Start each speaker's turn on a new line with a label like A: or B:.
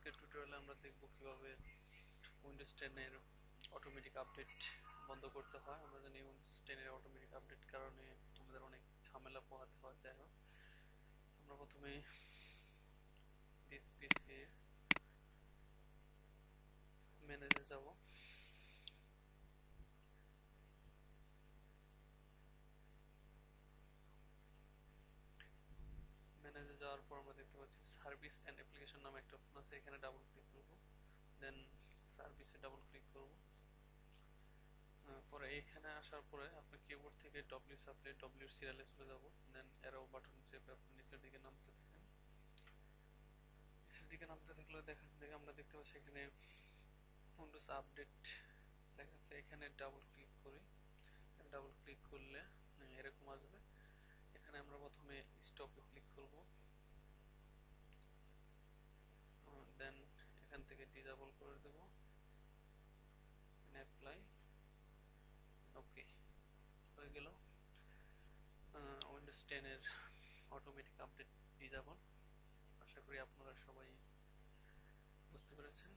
A: আজকের টিউটোরিয়ালে আমরা দেখব কিভাবে উইন্ডোজ 10 এর অটোমেটিক আপডেট বন্ধ করতে হয়। আমরা জানি উইন্ডোজ 10 এর অটোমেটিক আপডেট কারণে আমাদের অনেক ঝামেলা পোহাতে হয়। যাই হোক, আমরা প্রথমে দিস পিসি ম্যানেজে যাব। ম্যানেজে যাওয়ার পর আমরা দেখতে পাচ্ছি সার্ভিস এন্ড অ্যাপ্লিকেশন নামে একটা অপশন আছে, এখানে ডাবল ক্লিক করব। দেন সার্ভিসে ডাবল ক্লিক করব। পরে এখানে আসার পরে আপনি কিবোর্ড থেকে ডব্লিউ চাপলে ডব্লিউ সিরিয়ালে চলে যাব। দেন অ্যারো বাটন চেপে আপনি নিচের দিকে নামতে থাকেন। নিচের দিকে নামতে থাকলে আমরা দেখতে পাচ্ছি এখানে উইন্ডোজ আপডেট লেখা আছে, এখানে ডাবল ক্লিক করি। ডাবল ক্লিক করলে এরকম আসবে। এখানে আমরা প্রথমে স্টপে ক্লিক করব। দেন এখান থেকে ডিসেবল করে দেব। অ্যাপ্লাই, ওকে, হয়ে গেল উইন্ডোজ 10 এর অটোমেটিক আপডেট ডিসেবল। আশা করি আপনারা সবাই বুঝতে পেরেছেন।